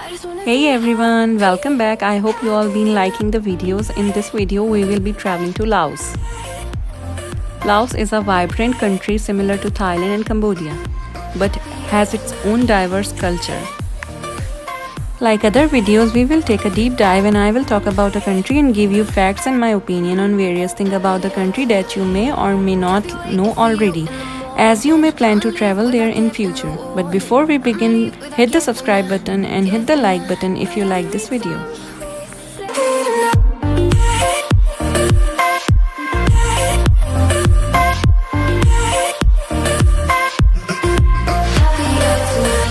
Hey everyone, welcome back. I hope you all been liking the videos. In this video, we will be traveling to Laos. Laos is a vibrant country similar to Thailand and Cambodia, but has its own diverse culture. Like other videos, we will take a deep dive and I will talk about a country and give you facts and my opinion on various things about the country that you may or may not know already, as you may plan to travel there in future. But before we begin, hit the subscribe button and hit the like button if you like this video.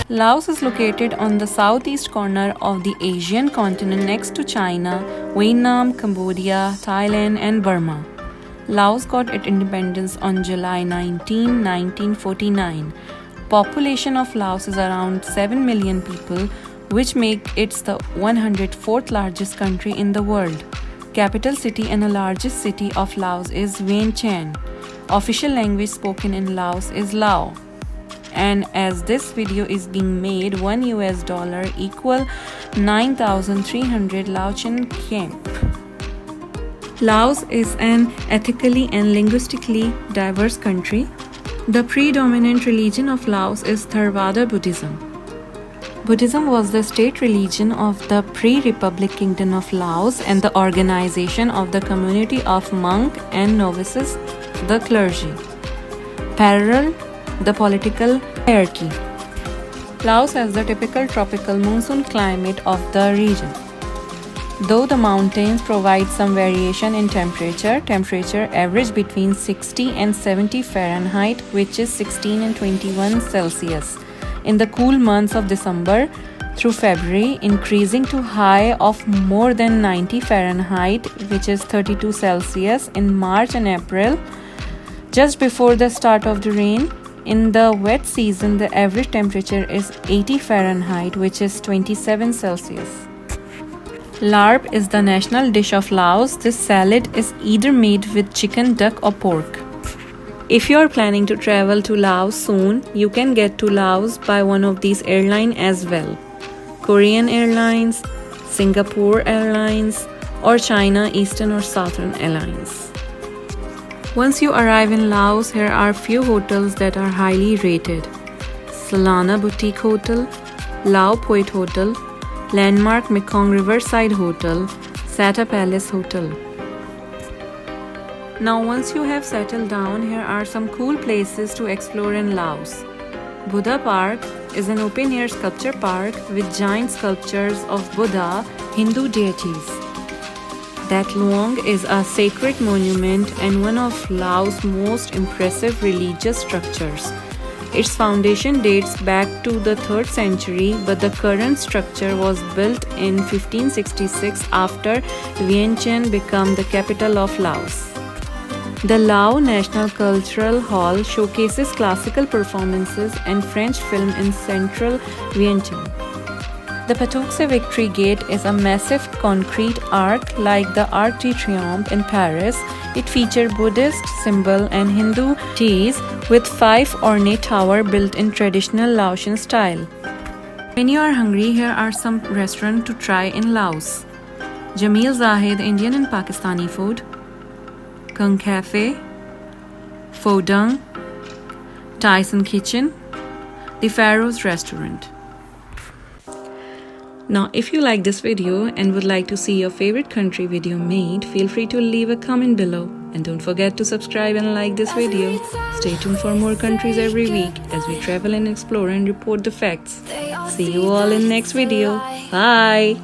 Laos is located on the southeast corner of the Asian continent next to China, Vietnam, Cambodia, Thailand and Burma. Laos got its independence on July 19, 1949. Population of Laos is around 7 million people, which make it the 104th largest country in the world. Capital city and the largest city of Laos is Vientiane. Official language spoken in Laos is Lao. And as this video is being made, $1 equal 9,300 Laotian kyat. Laos is an ethnically and linguistically diverse country. The predominant religion of Laos is Theravada Buddhism. Buddhism was the state religion of the pre-republic kingdom of Laos and the organization of the community of monks and novices, the clergy. Parallel the political hierarchy. Laos has the typical tropical monsoon climate of the region. Though the mountains provide some variation in temperature average between 60 and 70 Fahrenheit, which is 16 and 21 Celsius, in the cool months of December through February, increasing to high of more than 90 Fahrenheit, which is 32 Celsius, in March and April, just before the start of the rain. In the wet season, the average temperature is 80 Fahrenheit, which is 27 Celsius. Larb is the national dish of Laos. This salad is either made with chicken, duck or pork. If you are planning to travel to Laos soon, you can get to Laos by one of these airlines as well. Korean Airlines, Singapore Airlines or China Eastern or Southern Airlines. Once you arrive in Laos, here are few hotels that are highly rated. Salana Boutique Hotel, Lao Poet Hotel, Landmark Mekong Riverside Hotel, Sata Palace Hotel. Now once you have settled down, here are some cool places to explore in Laos. Buddha Park is an open-air sculpture park with giant sculptures of Buddha, Hindu deities. Dat Luang is a sacred monument and one of Laos' most impressive religious structures. Its foundation dates back to the 3rd century, but the current structure was built in 1566 after Vientiane became the capital of Laos. The Lao National Cultural Hall showcases classical performances and French film in central Vientiane. The Patuxent Victory Gate is a massive concrete arch like the Arc de Triomphe in Paris. It features Buddhist symbol and Hindu deities with 5 ornate towers built in traditional Laotian style. When you are hungry, here are some restaurants to try in Laos. Jameel Zahid Indian and Pakistani food, Kung Cafe, Pho Dung, Tyson Kitchen, The Pharaoh's Restaurant. Now, if you like this video and would like to see your favorite country video made, feel free to leave a comment below. And don't forget to subscribe and like this video. Stay tuned for more countries every week as we travel and explore and report the facts. See you all in next video. Bye!